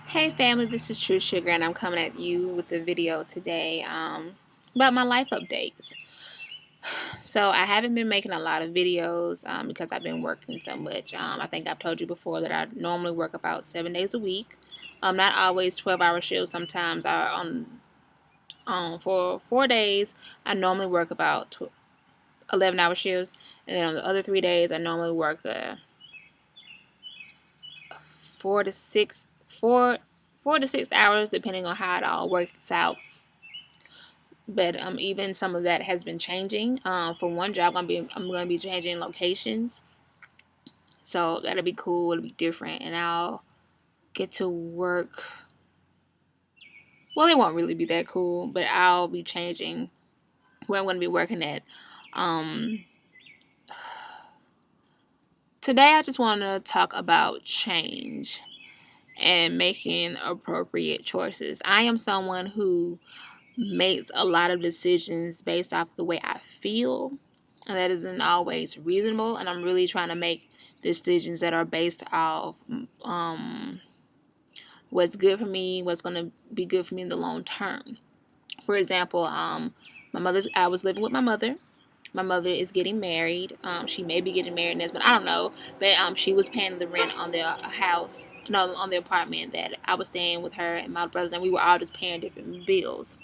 Hey family, this is TrueSugar and I'm coming at you with a video today about my life updates. So I haven't been making a lot of videos because I've been working so much. I think I've told you before that I normally work about 7 days a week. Not always 12-hour shifts. Sometimes for 4 days I normally work about 11-hour shifts, and then on the other 3 days I normally work 4 to 6 4 to 6 hours depending on how it all works out. But even some of that has been changing. For one job, I'm gonna be changing locations, so that'll be cool. It'll be different, and I'll get to work. Well, it won't really be that cool, but I'll be changing where I'm gonna be working at. Um, Today, I just want to talk about change and making appropriate choices. I am someone who makes a lot of decisions based off the way I feel, and that isn't always reasonable. And I'm really trying to make decisions that are based off what's good for me, what's going to be good for me in the long term. For example, I was living with my mother. My mother is getting married. She may be getting married next month. I don't know. But she was paying the rent on the house, no, on the apartment that I was staying with her and my brothers, and we were all just paying different bills.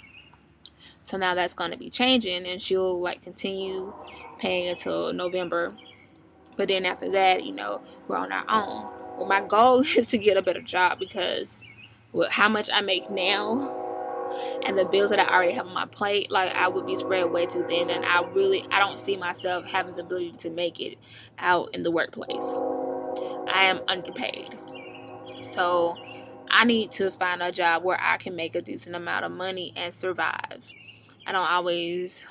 So now that's going to be changing, and she'll like continue paying until November. But then after that, we're on our own. Well, my goal is to get a better job because with how much I make now and the bills that I already have on my plate, like I would be spread way too thin, and I don't see myself having the ability to make it out in the workplace. I am underpaid. So I need to find a job where I can make a decent amount of money and survive. I don't always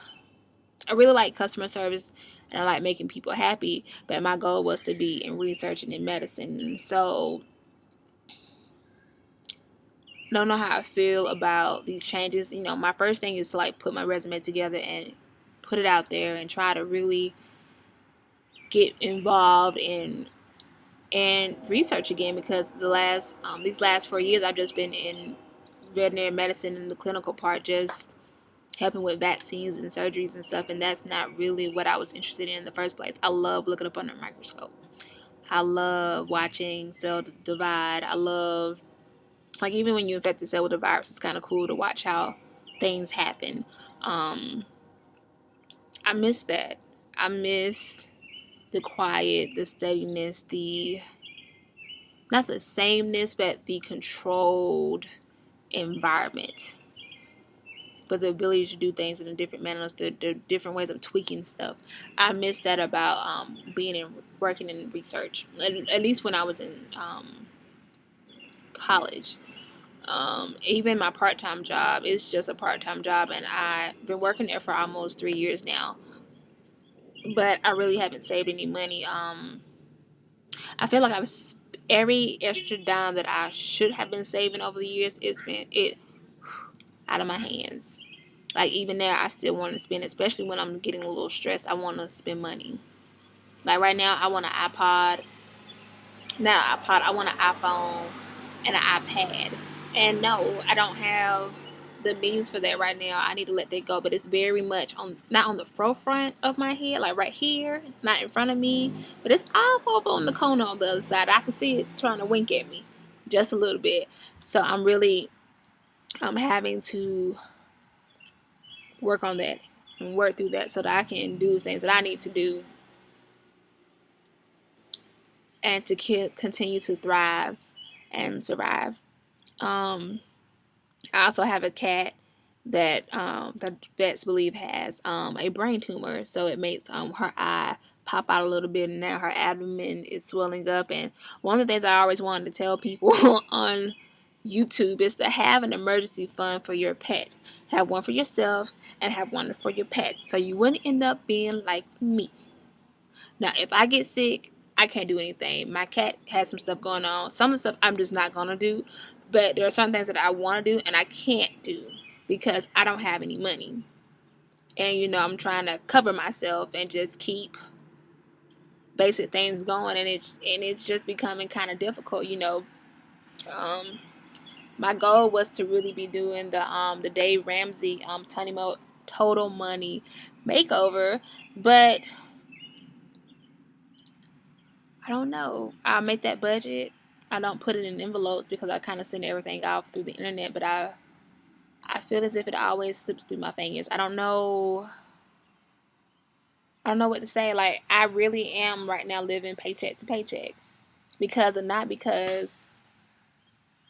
I really like customer service and I like making people happy, but my goal was to be in research and in medicine. So I don't know how I feel about these changes. My first thing is to like put my resume together and put it out there and try to really get involved in and research again, because these last 4 years I've just been in veterinary medicine in the clinical part, just helping with vaccines and surgeries and stuff, and that's not really what I was interested in the first place. I love looking up under a microscope. I love watching cell divide. I love, like, even when you infect the cell with a virus, it's kind of cool to watch how things happen. I miss that. I miss the quiet, the steadiness, the not the sameness, but the controlled environment, but the ability to do things in a different manner, the different ways of tweaking stuff. I miss that about working in research, at least when I was in college. Even my part-time job is just a part-time job, and I've been working there for almost 3 years now, but I really haven't saved any money. I feel like every extra dime that I should have been saving over the years, it's been out of my hands. Like, even now, I still want to spend, especially when I'm getting a little stressed. I want to spend money. Like right now, I want an iPod. Not an iPod. I want an iPhone and an iPad. And no, I don't have the means for that right now. I need to let that go. But it's very much not on the forefront of my head, like right here, not in front of me, but it's all over on the corner on the other side. I can see it trying to wink at me just a little bit. So I'm having to work on that and work through that so that I can do things that I need to do and to continue to thrive and survive. I also have a cat that the vets believe has a brain tumor, so it makes her eye pop out a little bit, and now her abdomen is swelling up. And one of the things I always wanted to tell people on YouTube is to have an emergency fund for your pet. Have one for yourself and have one for your pet, so you wouldn't end up being like me. Now, if I get sick, I can't do anything. My cat has some stuff going on. Some of the stuff I'm just not gonna do, but there are some things that I want to do and I can't do because I don't have any money. And I'm trying to cover myself and just keep basic things going, and it's just becoming kind of difficult. Um, My goal was to really be doing the Dave Ramsey Total Money makeover, but I don't know. I'll make that budget. I don't put it in envelopes because I kind of send everything off through the internet, but I feel as if it always slips through my fingers. I don't know. I don't know what to say. Like, I really am right now living paycheck to paycheck not because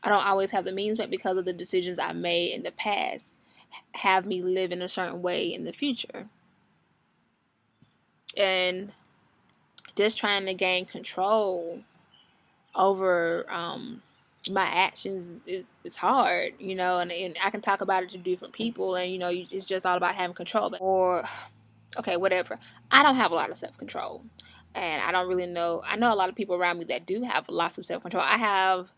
I don't always have the means, but because of the decisions I made in the past have me live in a certain way in the future. And just trying to gain control over my actions is hard, you know, and I can talk about it to different people, and you know, it's just all about having control. Or okay, whatever. I don't have a lot of self-control, and I don't really know. I know a lot of people around me that do have lots of self-control. I have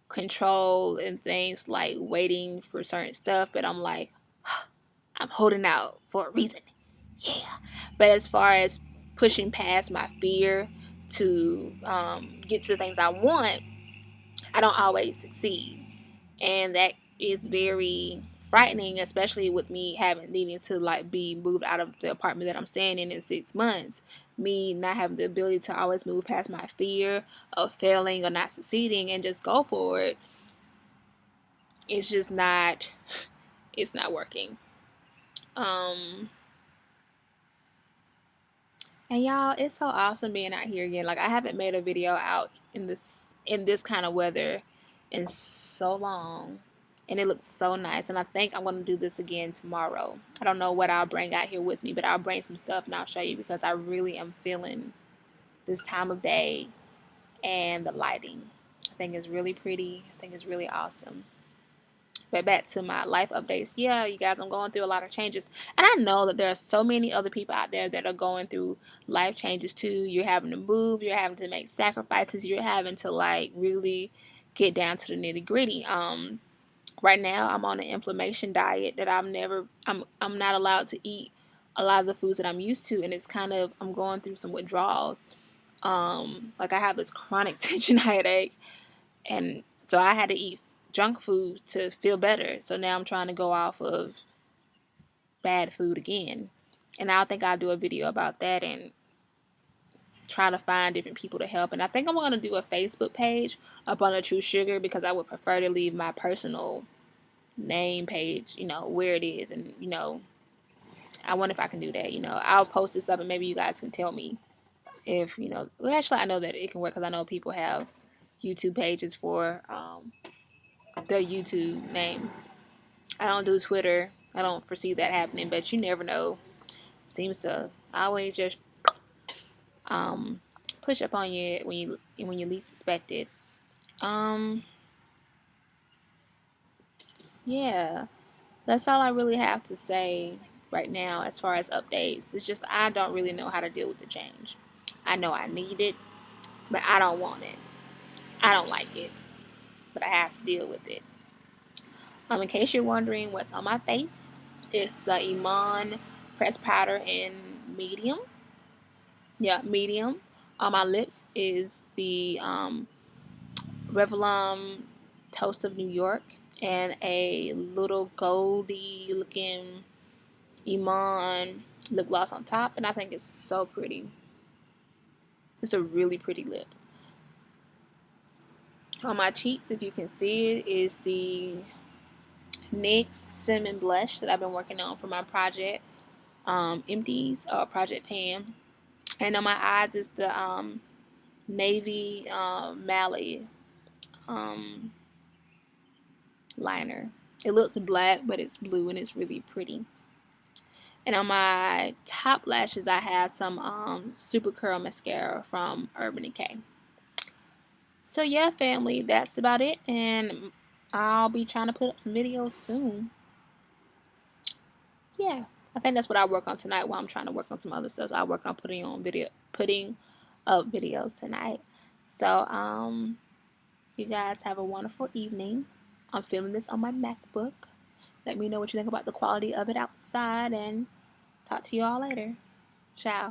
control in things like waiting for certain stuff, but I'm like, I'm holding out for a reason. Yeah. But as far as pushing past my fear to get to the things I want, I don't always succeed. And that is very frightening, especially with me needing to like be moved out of the apartment that I'm staying in 6 months. Me not having the ability to always move past my fear of failing or not succeeding and just go for it. It's just not, it's not working. And y'all, it's so awesome being out here again. Like, I haven't made a video out in this kind of weather in so long, and it looks so nice. And I think I'm gonna do this again tomorrow. I don't know what I'll bring out here with me, but I'll bring some stuff and I'll show you because I really am feeling this time of day and the lighting. I think it's really pretty. I think it's really awesome. But back to my life updates. Yeah, you guys, I'm going through a lot of changes. And I know that there are so many other people out there that are going through life changes too. You're having to move, you're having to make sacrifices, you're having to like really get down to the nitty gritty. Right now I'm on an inflammation diet that I'm not allowed to eat a lot of the foods that I'm used to, and it's kind of, I'm going through some withdrawals. Like I have this chronic tension headache, and so I had to eat junk food to feel better. So now I'm trying to go off of bad food again. And I think I'll do a video about that and try to find different people to help. And I think I'm going to do a Facebook page up on the TrueSugar because I would prefer to leave my personal name page, you know, where it is. And, you know, I wonder if I can do that. You know, I'll post this up and maybe you guys can tell me if, you know, well, actually I know that it can work because I know people have YouTube pages for their YouTube name. I don't do Twitter. I don't foresee that happening, but you never know. Seems to always just push up on you when you least expect it. Yeah, that's all I really have to say right now as far as updates. It's just I don't really know how to deal with the change. I know I need it, but I don't want it. I don't like it, but I have to deal with it. In case you're wondering what's on my face, it's the Iman pressed powder in medium. Yeah, medium. On my lips is the Revlon Toast of New York and a little goldy looking Iman lip gloss on top, and I think it's so pretty. It's a really pretty lip. On my cheeks, if you can see it, is the NYX Cinnamon Blush that I've been working on for my project Empties or Project Pan. And on my eyes is the Navy Mally liner. It looks black, but it's blue and it's really pretty. And on my top lashes, I have some Super Curl Mascara from Urban Decay. So yeah, family, that's about it. And I'll be trying to put up some videos soon. Yeah, I think that's what I'll work on tonight while I'm trying to work on some other stuff. So I'll work on putting up videos tonight. So, you guys have a wonderful evening. I'm filming this on my MacBook. Let me know what you think about the quality of it outside, and talk to you all later. Ciao.